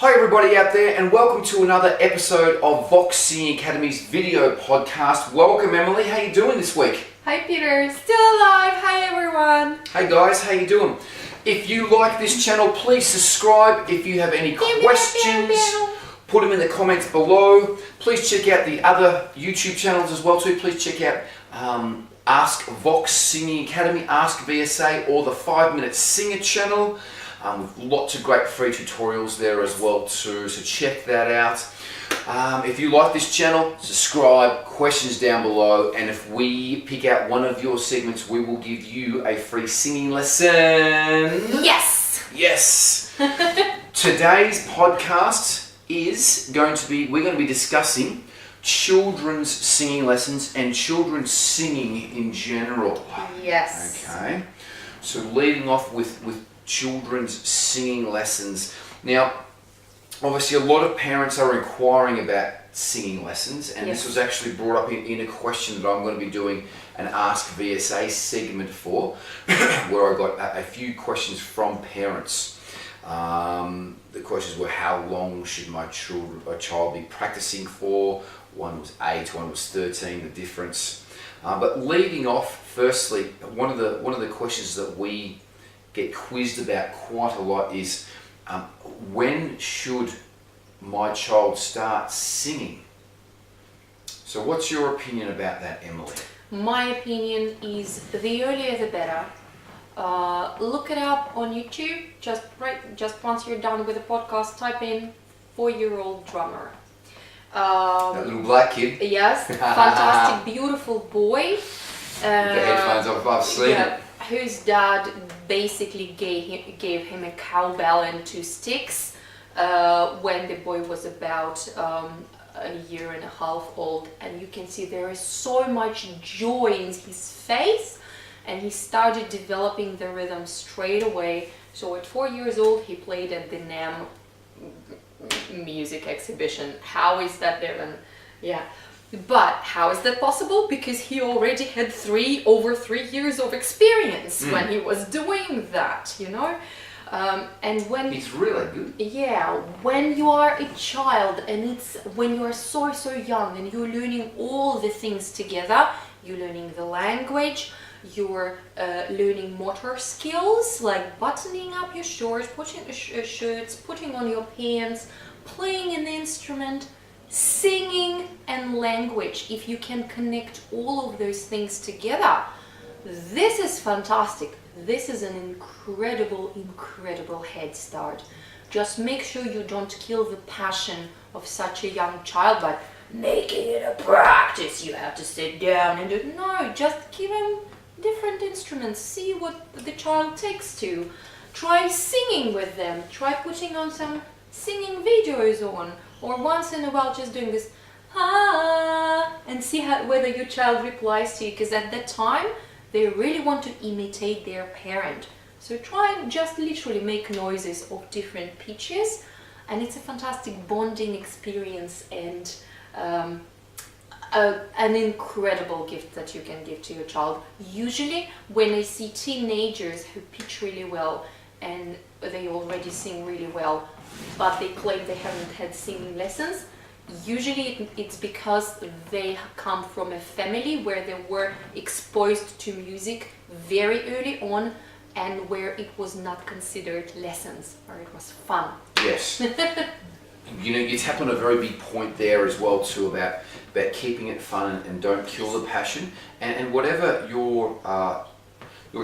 Hi everybody out there, and welcome to another episode of Vox Singing Academy's video podcast. Welcome Emily, how you doing this week? Hi Peter, still alive. Hi everyone. Hey guys, how you doing? If you like this channel, please subscribe. If you have any questions, put them in the comments below. Please check out the other YouTube channels as well too. Please check out Ask Vox Singing Academy, Ask VSA, or the 5-Minute Singer channel. Lots of great free tutorials there as well too, so check that out. If you like this channel, subscribe, questions down below, and if we pick out one of your segments, we will give you a free singing lesson. Yes! Yes! Today's podcast is we're going to be discussing children's singing lessons and children's singing in general. Yes. Okay, so leading off with children's singing lessons. Now, obviously a lot of parents are inquiring about singing lessons, and this was actually brought up in a question that I'm going to be doing an Ask VSA segment for, where I got a few questions from parents. The questions were, how long should my child be practicing for? One was 8, one was 13, the difference. But leading off, firstly, one of the questions that we get quizzed about quite a lot is, when should my child start singing? So what's your opinion about that, Emily? My opinion is the earlier the better. Look it up on YouTube. Just once you're done with the podcast, type in 4-year-old drummer. That little black kid. Yes, fantastic, beautiful boy. The headphones off, I've seen it. Whose dad basically gave him a cowbell and 2 sticks when the boy was about a year and a half old, and you can see there is so much joy in his face, and he started developing the rhythm straight away. So at 4 years old he played at the NAMM music exhibition. How is that there? And yeah. But how is that possible? Because he already had over 3 years of experience when he was doing that, you know. And when he's really good. Yeah, when you are a child, and when you are so young, and you're learning all the things together, you're learning the language, you're learning motor skills like buttoning up your shorts, putting on your pants, playing an instrument, singing and language. If you can connect all of those things together, this is fantastic. This is an incredible head start. Just make sure you don't kill the passion of such a young child by making it a practice. You have to sit down and do it. No, just give him different instruments. See what the child takes to. Try singing with them. Try putting on some singing videos on. Or once in a while just doing this, and see whether your child replies to you, because at that time they really want to imitate their parent. So try and just literally make noises of different pitches, and it's a fantastic bonding experience, and an incredible gift that you can give to your child. Usually when I see teenagers who pitch really well and they already sing really well, but they claim they haven't had singing lessons, usually it's because they come from a family where they were exposed to music very early on, and where it was not considered lessons, or it was fun. Yes. You know, you tap on a very big point there as well too, about keeping it fun and don't kill the passion, and whatever your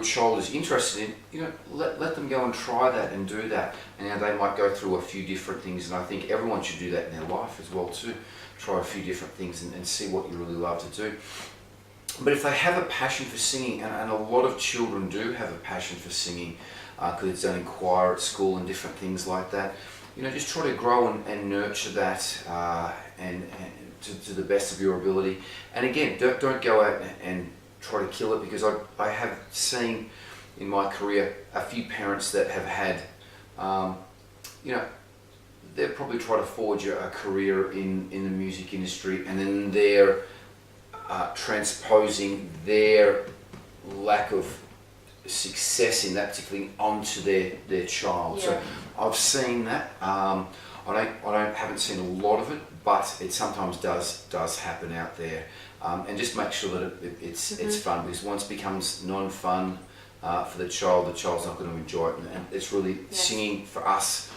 child is interested in, you know, let them go and try that and do that. And now they might go through a few different things, and I think everyone should do that in their life as well too. Try a few different things and see what you really love to do. But if they have a passion for singing, and a lot of children do have a passion for singing, because it's done in choir at school and different things like that, you know, just try to grow and nurture that and to the best of your ability. And again, don't go out and try to kill it, because I have seen in my career a few parents that have had, you know, they've probably tried to forge a career in the music industry, and then they're transposing their lack of success in that particular thing onto their child. Yeah. So I've seen that. haven't seen a lot of it, but it sometimes does happen out there. And just make sure that it's fun, because once it becomes non-fun for the child's not going to enjoy it. And it's really singing for us.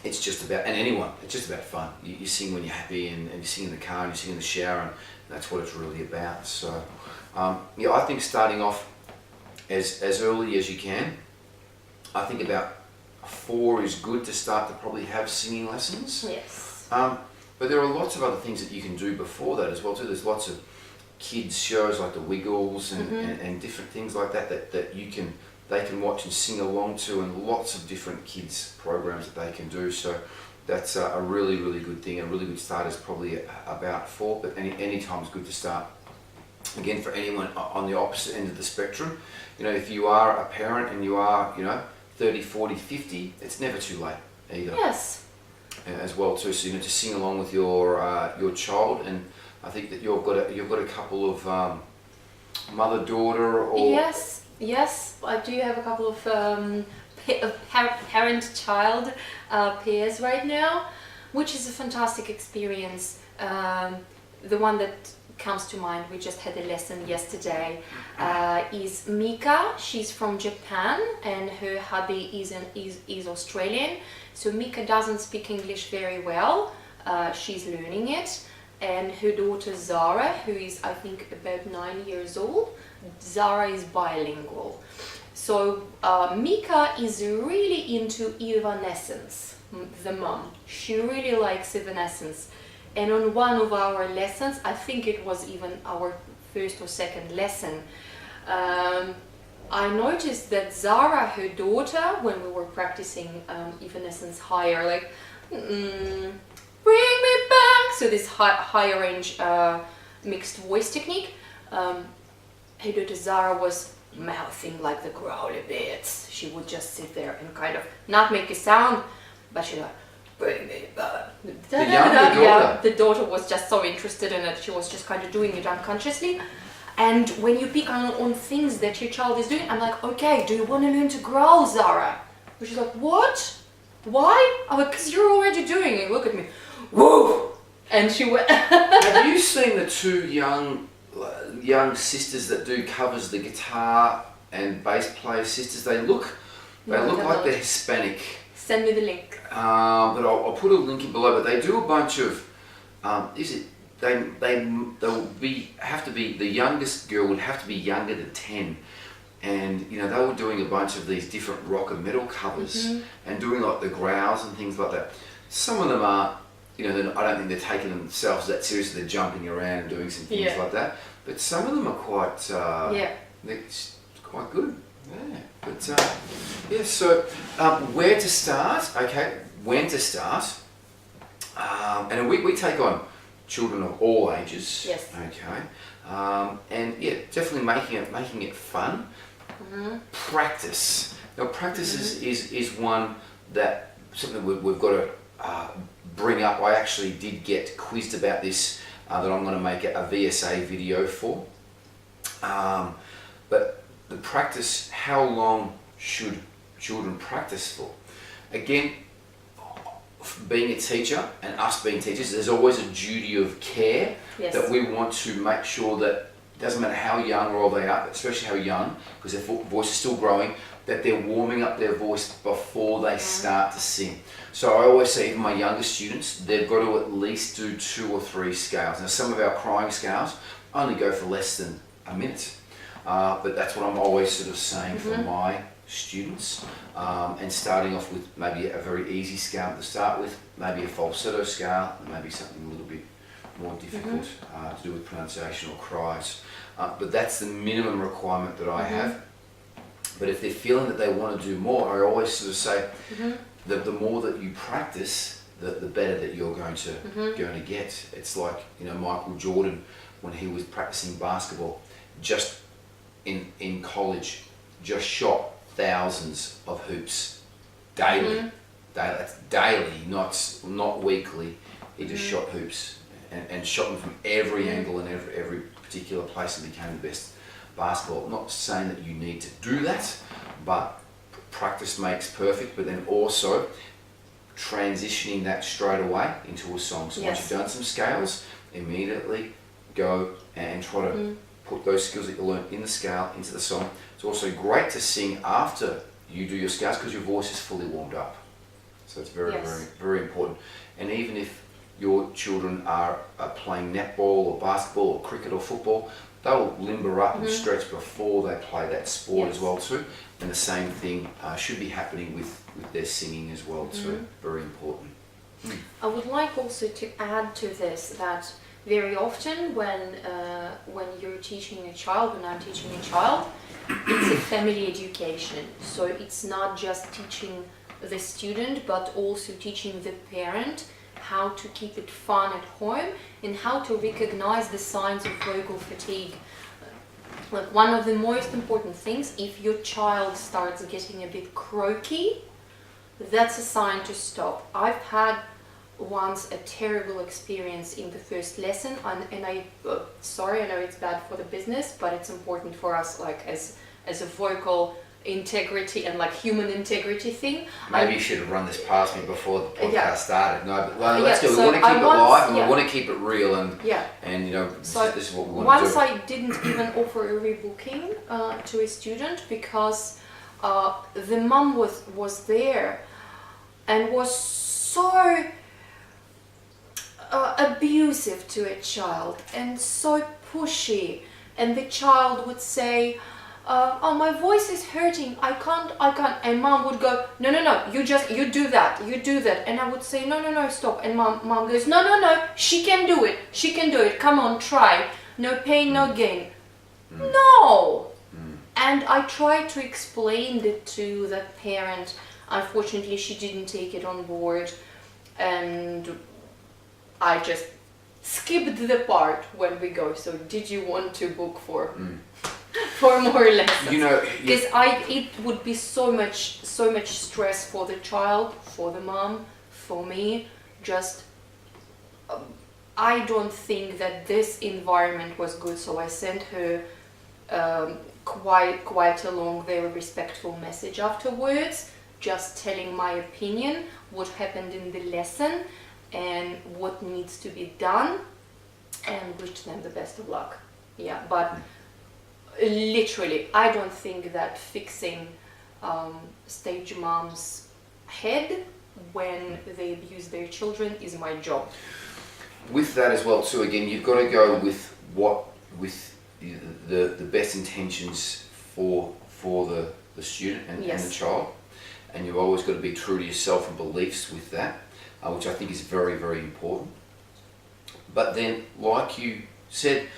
It's just about, and anyone, it's just about fun. You sing when you're happy, and you sing in the car, and you sing in the shower, and that's what it's really about. So, I think starting off as early as you can. I think about 4 is good to start to probably have singing lessons. Yes. But there are lots of other things that you can do before that as well too. There's lots of kids shows like the Wiggles and different things like that they can watch and sing along to, and lots of different kids programs that they can do. So that's a really, really good thing. A really good start is probably about 4, but any time is good to start. Again, for anyone on the opposite end of the spectrum, if you are a parent and you are, 30, 40, 50, it's never too late either. Yes. As well too, so to sing along with your child, and I think that you've got a couple of mother-daughter or yes, I do have a couple of parent-child pairs right now, which is a fantastic experience. The one that comes to mind, we just had a lesson yesterday, is Mika. She's from Japan and her hubby is Australian. So Mika doesn't speak English very well. She's learning it. And her daughter Zara, who is I think about 9 years old, Zara is bilingual. So Mika is really into Evanescence, the mom. She really likes Evanescence. And on one of our lessons, I think it was even our first or second lesson, I noticed that Zara, her daughter, when we were practicing Evanescence higher, like, bring me back, so this higher range mixed voice technique, her daughter Zara was mouthing like the growly bits. She would just sit there and kind of not make a sound, but she'd like, bring me back. The daughter was just so interested in it, she was just kind of doing it unconsciously. And when you pick on things that your child is doing, I'm like, okay, do you want to learn to growl, Zara? And she's like, what? Why? I'm like, because you're already doing it. Look at me. Woo! And she went. Have you seen the 2 young sisters that do covers, the guitar and bass player sisters? They look like they're Hispanic. Send me the link. But I'll put a link in below. But they do a bunch of. The youngest girl would have to be younger than 10, and they were doing a bunch of these different rock and metal covers and doing like the growls and things like that. Some of them are, I don't think they're taking themselves that seriously. They're jumping around and doing some things like that. But some of them are quite, they're quite good. Yeah. But so where to start? Okay, when to start? And we take on children of all ages. Yes. Okay. And definitely making it fun. Practice. Now, practice is one that something we've got to bring up. I actually did get quizzed about this. That I'm going to make a VSA video for. But the practice, how long should children practice for? Again, being a teacher and us being teachers, there's always a duty of care that we want to make sure that it doesn't matter how young or old they are, but especially how young, because their voice is still growing, that they're warming up their voice before they start to sing. So I always say, even my younger students, they've got to at least do 2 or 3 scales. Now, some of our crying scales only go for less than a minute, but that's what I'm always sort of saying for my students, and starting off with maybe a very easy scale to start with, maybe a falsetto scale, and maybe something a little bit more difficult to do with pronunciation or cries. But that's the minimum requirement that I have. But if they're feeling that they want to do more, I always sort of say that the more that you practice, the better that you're going to get. It's like, Michael Jordan, when he was practicing basketball, just in college, just shot thousands of hoops daily. That's daily, not weekly. He just shot hoops and shot them from every angle and every particular place, and became the best basketball. Not saying that you need to do that, but practice makes perfect. But then also transitioning that straight away into a song. So once you've done some scales, immediately go and try to put those skills that you learned in the scale into the song. It's also great to sing after you do your scales because your voice is fully warmed up. So it's very, very, very important. And even if your children are playing netball or basketball or cricket or football, they'll limber up and stretch before they play that sport as well too. And the same thing should be happening with their singing as well too. Very important. I would like also to add to this that very often when you're teaching a child, when I'm teaching a child, it's a family education. So it's not just teaching the student, but also teaching the parent how to keep it fun at home and how to recognize the signs of vocal fatigue. Like one of the most important things, if your child starts getting a bit croaky, that's a sign to stop. I've had once a terrible experience in the first lesson, and I sorry, I know it's bad for the business, but it's important for us, like as a vocal integrity and like human integrity thing. Maybe you should have run this past me before the podcast started. No, but let's do it. So we want to keep it live and we want to keep it real and you know, so this is what we want to do. Once I didn't even offer a rebooking to a student because the mum was there and was so abusive to a child and so pushy, and the child would say, oh, my voice is hurting, I can't, and mom would go, no, you do that, and I would say, no, stop, and mom goes, no, she can do it, come on, try, no pain, no gain. No! And I tried to explain it to that parent. Unfortunately, she didn't take it on board, and I just skipped the part when we go, so did you want to book for more lessons? You know, because it would be so much stress for the child, for the mom, for me. Just I don't think that this environment was good, so I sent her quite a long, very respectful message afterwards, just telling my opinion, what happened in the lesson and what needs to be done, and wish them the best of luck. Yeah, but literally, I don't think that fixing stage moms' head when they abuse their children is my job. With that as well too, again, you've got to go with the best intentions for the student and the child, and you've always got to be true to yourself and beliefs with that, which I think is very, very important. But then, like you said,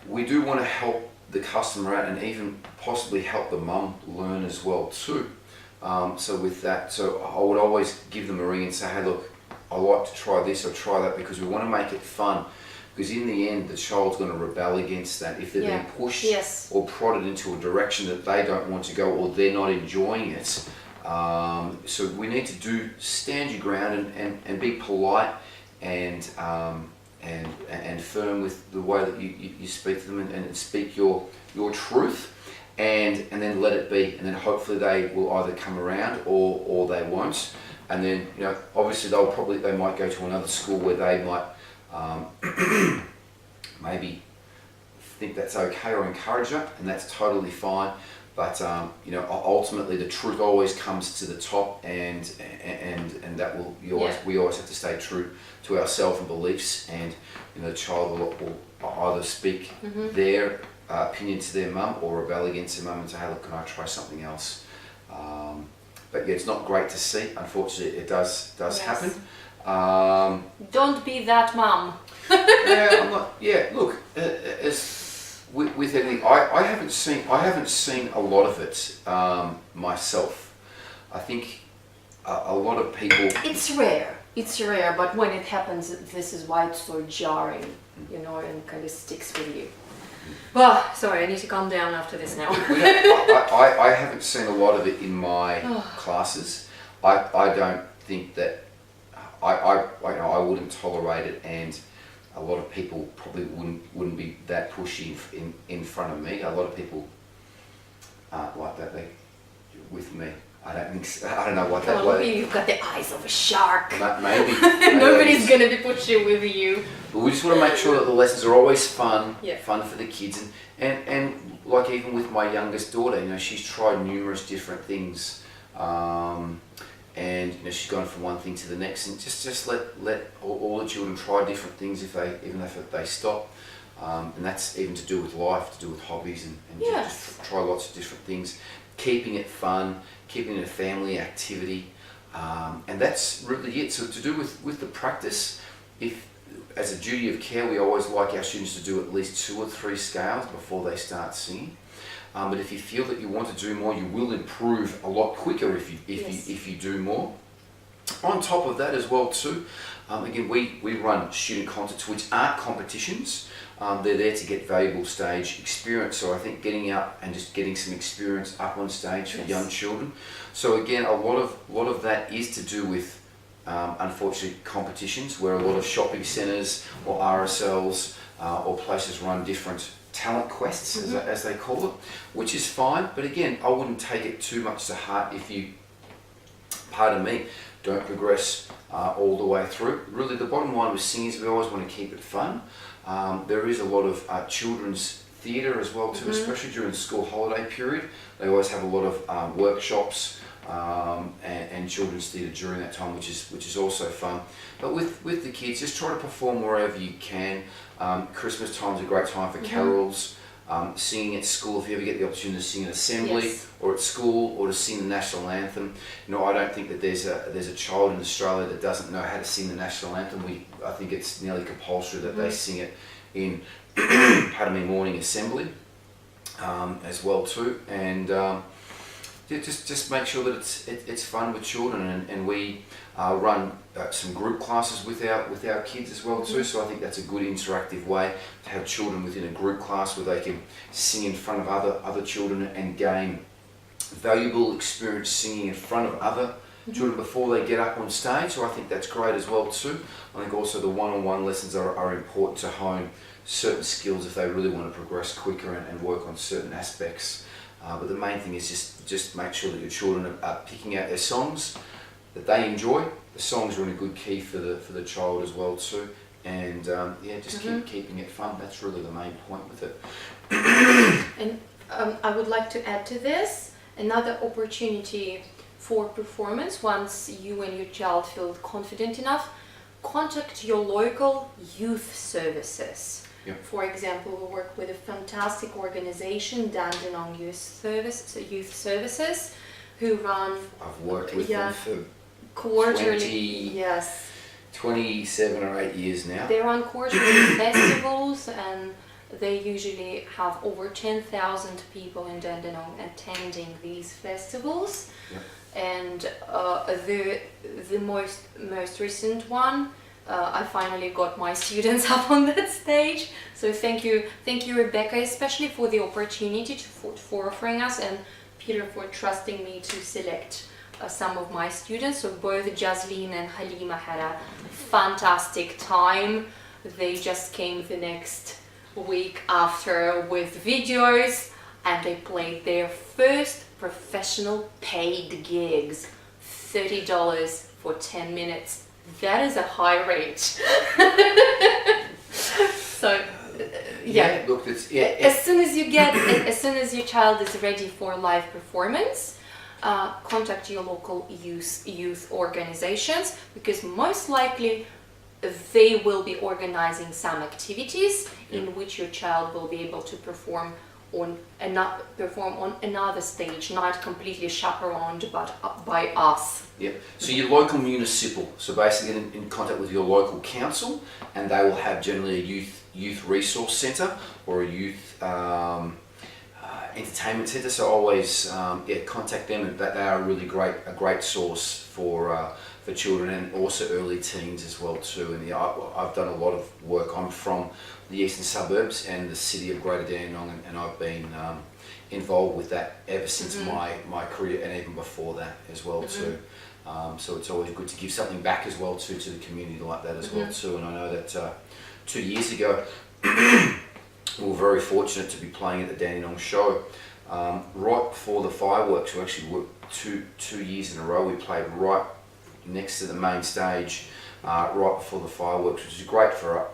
we do want to help the customer out and even possibly help the mum learn as well too. So with that, so I would always give them a ring and say, hey look, I like to try this or try that, because we want to make it fun. Because in the end, the child's going to rebel against that if they're being pushed or prodded into a direction that they don't want to go, or they're not enjoying it. So we need to stand your ground and be polite and firm with the way that you speak to them and speak your truth, and then let it be, and then hopefully they will either come around or they won't. And then, you know, obviously they might go to another school where they might maybe think that's okay or encourage it, and that's totally fine. But you know, ultimately the truth always comes to the top, and that we always have to stay true to ourselves and beliefs. And you know, the child will either speak their opinion to their mum or rebel against their mum and say, hey look, can I try something else? But yeah, it's not great to see. Unfortunately, it does happen. Don't be that mum. I'm not. Yeah, look, as with anything, I haven't seen a lot of it myself. I think a lot of people. It's rare, but when it happens, this is why it's so jarring, you know, and kind of sticks with you. Well, sorry, I need to calm down after this now. I haven't seen a lot of it in my classes. I don't think that I wouldn't tolerate it, and a lot of people probably wouldn't be that pushy in front of me. A lot of people aren't like that with me. I don't think so. I don't know what that Well, was. you've got the eyes of a shark. Maybe. Nobody's going to be pushing with you. But we just want to make sure that the lessons are always fun, Yeah. fun for the kids, and like even with my youngest daughter, you know, she's tried numerous different things, and you know, she's gone from one thing to the next, and just let all the children try different things even if they stop, and that's even to do with life, to do with hobbies, and Yes. just try lots of different things, keeping it fun, keeping it a family activity, and that's really it. So to do with the practice, if as a duty of care, we always like our students to do at least 2 or 3 scales before they start singing. But if you feel that you want to do more, you will improve a lot quicker if you do more. On top of that as well too, again we run student contests which aren't competitions. They're there to get valuable stage experience. So I think getting out and just getting some experience up on stage for young children. So again, a lot of that is to do with unfortunately competitions where a lot of shopping centres or RSLs or places run different talent quests as they call it, which is fine, but again I wouldn't take it too much to heart if you, pardon me, don't progress all the way through. Really the bottom line with singing is we always want to keep it fun. There is a lot of children's theatre as well too, especially during the school holiday period. They always have a lot of workshops and children's theatre during that time, which is also fun. But with the kids, just try to perform wherever you can. Christmas time's a great time for carols. Singing at school, if you ever get the opportunity to sing at assembly or at school, or to sing the national anthem. You know, I don't think that there's a child in Australia that doesn't know how to sing the national anthem. I think it's nearly compulsory that they sing it in pardon me, morning assembly as well too. And just make sure that it's fun with children, and we run some group classes with our kids as well too. So I think that's a good interactive way to have children within a group class where they can sing in front of other children and gain valuable experience singing in front of other children before they get up on stage. So I think that's great as well too. I think also the one-on-one lessons are important to hone certain skills if they really want to progress quicker and work on certain aspects. But the main thing is just make sure that your children are picking out their songs that they enjoy. The songs are a good key for the child as well too. And just keep keeping it fun. That's really the main point with it. And I would like to add to this another opportunity for performance. Once you and your child feel confident enough, contact your local youth services. Yep. For example, we work with a fantastic organization, Dandenong Youth Services, who run I've worked with them for quarterly 27 or 8 years now. They run quarterly festivals, and they usually have over 10,000 people in Dandenong attending these festivals. Yep. And the most recent one, I finally got my students up on that stage. So thank you Rebecca, especially for the opportunity for offering us, and Peter for trusting me to select some of my students. So both Jasleen and Halima had a fantastic time. They just came the next week after with videos, and they played their first professional paid gigs, $30 for 10 minutes. That is a high rate. So Look, it's as soon as your child is ready for live performance, contact your local youth organizations, because most likely they will be organizing some activities in which your child will be able to perform on another stage, not completely chaperoned but by us. Yeah. So your local municipal, so basically in contact with your local council, and they will have generally a youth resource centre or a youth entertainment centre. So always contact them, and they are really a great source for children and also early teens as well too. And I've done a lot of work. I'm from the eastern suburbs and the city of Greater Dandenong, and I've been involved with that ever since my career, and even before that as well too. So it's always good to give something back as well too to the community like that as well too. And I know that 2 years ago we were very fortunate to be playing at the Dandenong show right before the fireworks. We actually worked two years in a row. We played right next to the main stage, right before the fireworks, which is great for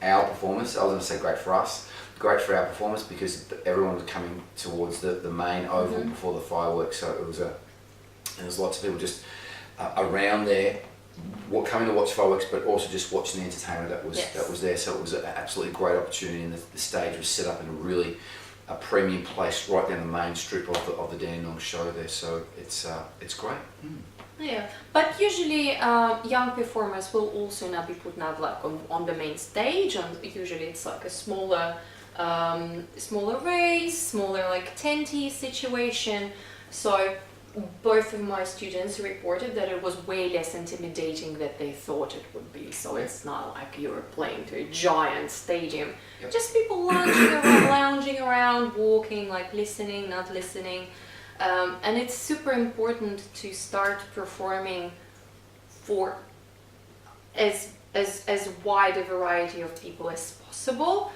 our performance. I was going to say great for us. Great for our performance because everyone was coming towards the main oval before the fireworks. So it was there was lots of people just around there, coming to watch fireworks, but also just watching the entertainment that was there. So it was an absolutely great opportunity, and the stage was set up in a premium place right down the main strip of the Dandenong show there. So it's great. Yeah, but usually young performers will also now be put now like on the main stage, and usually it's like a smaller race, smaller like tenty situation. So both of my students reported that it was way less intimidating than they thought it would be. So it's not like you're playing to a giant stadium. Yep. Just people lounging around, walking, like listening, not listening. And it's super important to start performing for as wide a variety of people as possible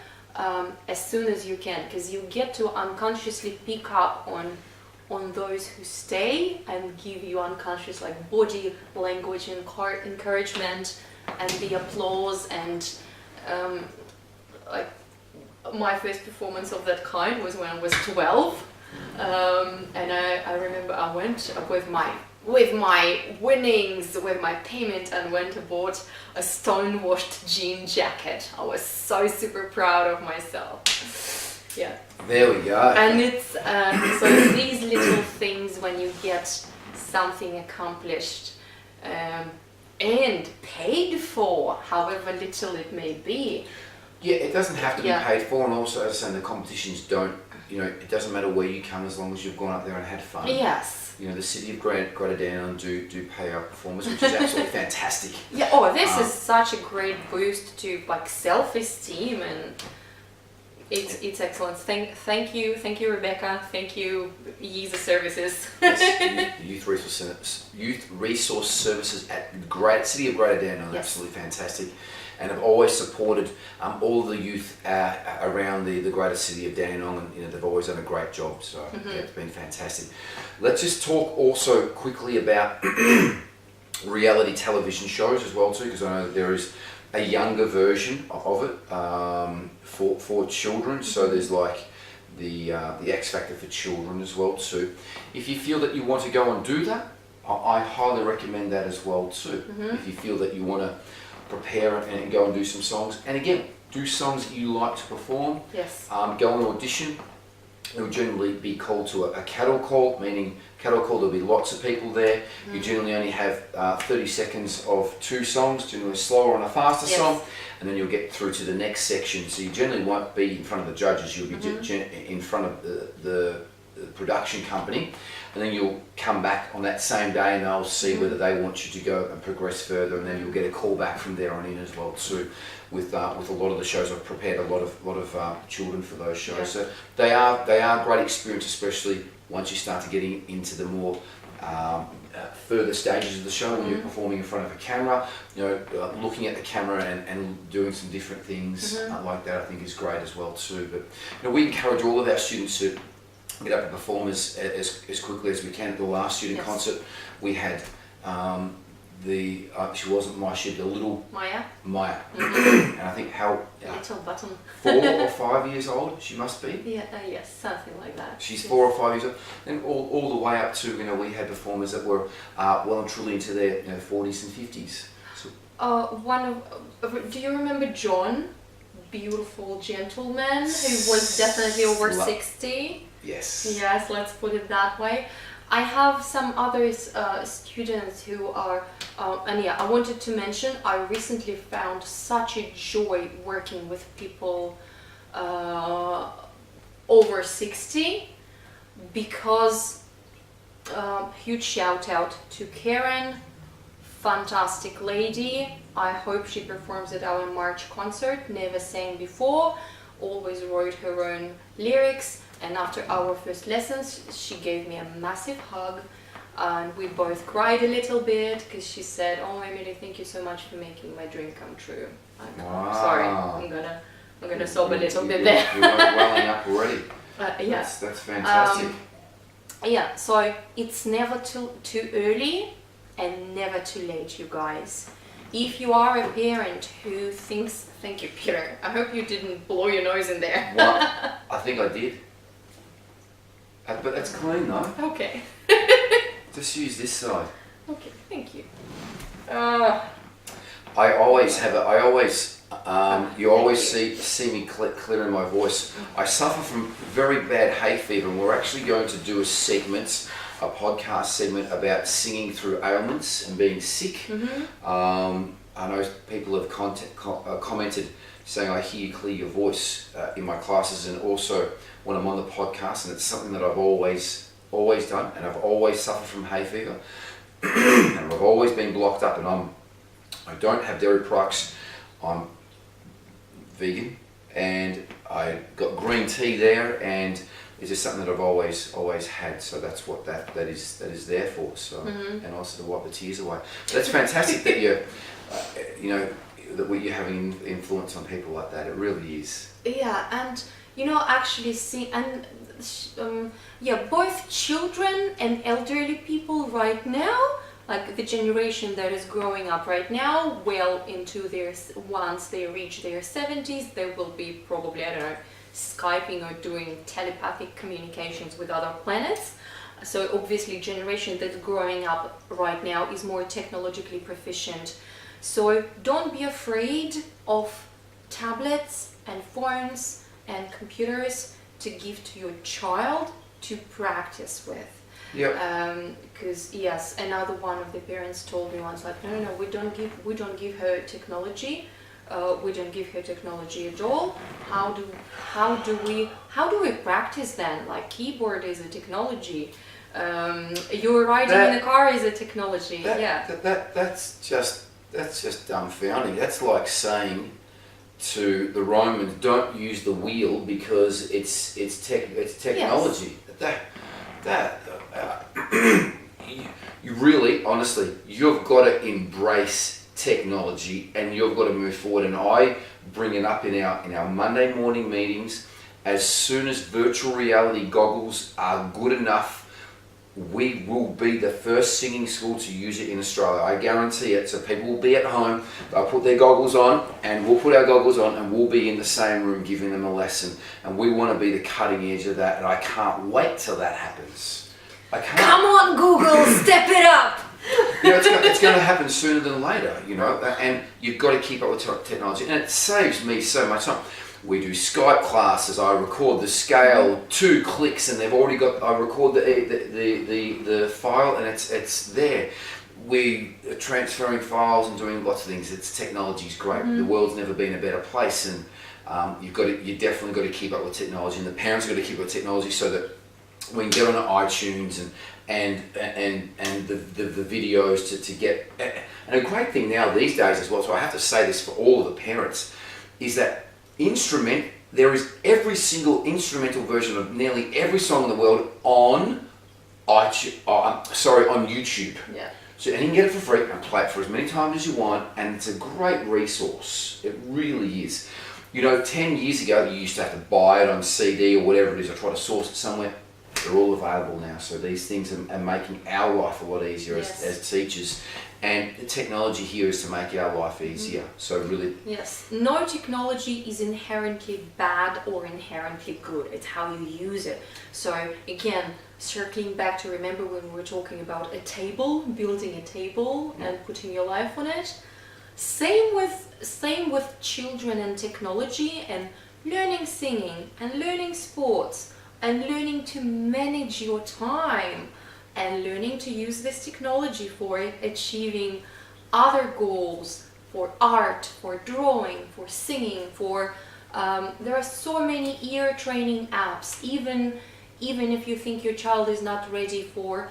as soon as you can, because you get to unconsciously pick up on those who stay and give you unconscious like body language and encouragement and the applause. And like my first performance of that kind was when I was 12. And I remember I went with my winnings, with my payment, and went and bought a stone-washed jean jacket. I was so super proud of myself. Yeah. There we go. And it's so these little things when you get something accomplished and paid for, however little it may be. Yeah, it doesn't have to be paid for, and also as I say, the competitions don't. It doesn't matter where you come as long as you've gone up there and had fun. Yes. The city of Greater Dandenong do pay our performers, which is absolutely fantastic. Yeah. Oh, this is such a great boost to like self-esteem, and it's excellent. Thank you, Rebecca. Thank you, User Services. Yes, Youth Resource Services at City of Greater Dandenong. Yes. Absolutely fantastic. And have always supported all the youth around the greater city of Dandenong, and they've always done a great job. So it's been fantastic. Let's just talk also quickly about reality television shows as well too, because I know that there is a younger version of it for children. So there's like the X Factor for children as well too. If you feel that you want to go and do that, I highly recommend that as well too. If you feel that you want to prepare and go and do some songs, and again, do songs that you like to perform. Yes. Go and audition. You'll generally be called to a cattle call, meaning cattle call, there'll be lots of people there. You generally only have 30 seconds of two songs, generally a slower and a faster song, and then you'll get through to the next section. So you generally won't be in front of the judges, you'll be in front of the production company, and then you'll come back on that same day and they'll see whether they want you to go and progress further, and then you'll get a call back from there on in as well too. With a lot of the shows, I've prepared a lot of children for those shows. Yeah. So they are great experience, especially once you start to getting into the more further stages of the show, when you're performing in front of a camera, looking at the camera and doing some different things like that, I think is great as well too. But we encourage all of our students to get up and perform as quickly as we can. At the last student concert, we had she wasn't Maya, she had the little Maya. And I think little button. 4 or 5 years old she must be. Yeah, yes, something like that. She's 4 or 5 years old, and all the way up to we had performers that were well and truly into their 40s and 50s. So, do you remember John? Beautiful gentleman who was definitely over 60. Yes. Yes, let's put it that way. I have some other students who are, and I wanted to mention, I recently found such a joy working with people over 60, because huge shout out to Karen, fantastic lady. I hope she performs at our March concert. Never sang before, always wrote her own lyrics. And after our first lessons, she gave me a massive hug, and we both cried a little bit because she said, "Oh, Emily, thank you so much for making my dream come true." I'm sorry, I'm gonna sob a little bit there. You're welling up already. Yeah. That's fantastic. Yeah, so it's never too early and never too late, you guys. If you are a parent who thinks, thank you, Peter. I hope you didn't blow your nose in there. What? I think I did. But that's clean though. Okay. Just use this side. Okay, thank you. I always, you always see me clearing my voice. I suffer from very bad hay fever, and we're actually going to do a podcast segment about singing through ailments and being sick. I know people have commented saying I hear clear your voice in my classes, and also when I'm on the podcast, and it's something that I've always done, and I've always suffered from hay fever, and I've always been blocked up, and I don't have dairy products. I'm vegan, and I got green tea there, and it's just something that I've always had. So that's what that is there for. So and also to wipe the tears away. But that's fantastic that that you're having influence on people like that. It really is. Yeah, and actually both children and elderly people right now, like the generation that is growing up right now, well into once they reach their 70s, they will be probably, I don't know, Skyping or doing telepathic communications with other planets. So obviously generation that's growing up right now is more technologically proficient. So don't be afraid of tablets and phones and computers to give to your child to practice with. Because yes, another one of the parents told me once, like, no, we don't give her technology. We don't give her technology at all. How do we practice then? Like, keyboard is a technology. You're riding in a car is a technology. That's just dumbfounding. That's like saying to the Romans, don't use the wheel because it's technology. Yes. You really, honestly, you've got to embrace technology, and you've got to move forward. And I bring it up in our Monday morning meetings. As soon as virtual reality goggles are good enough, we will be the first singing school to use it in Australia. I guarantee it. So people will be at home, they'll put their goggles on, and we'll put our goggles on, and we'll be in the same room giving them a lesson. And we want to be the cutting edge of that, and I can't wait till that happens. I can't. Come on, Google, step it up! It's going to happen sooner than later, and you've got to keep up with technology, and it saves me so much time. We do Skype classes. I record the scale, 2 clicks, and they've already got. I record the file, and it's there. We are transferring files and doing lots of things. Technology's great. The world's never been a better place, and you definitely got to keep up with technology, and the parents got to keep up with technology so that we can get on iTunes and the videos to get. And a great thing now these days as well. So I have to say this for all of the parents, is that there is every single instrumental version of nearly every song in the world on YouTube. Yeah. So, and you can get it for free and play it for as many times as you want, and it's a great resource. It really is. 10 years ago you used to have to buy it on CD or whatever it is, or try to source it somewhere. They're all available now. So these things are making our life a lot easier as teachers. And the technology here is to make our life easier. So really... Yes. No technology is inherently bad or inherently good. It's how you use it. So again, circling back to remember when we were talking about a table, building a table and putting your life on it. Same with children and technology, and learning singing and learning sports and learning to manage your time, and learning to use this technology for achieving other goals, for art, for drawing, for singing, there are so many ear training apps. Even if you think your child is not ready for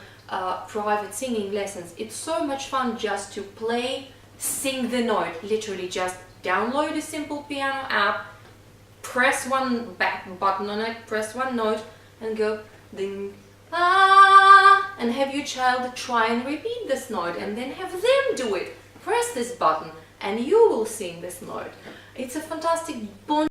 private singing lessons, it's so much fun just to sing the note. Literally just download a simple piano app, press one button on it, press one note, and go ding, ah, and have your child try and repeat this note, and then have them do it. Press this button and you will sing this note. It's a fantastic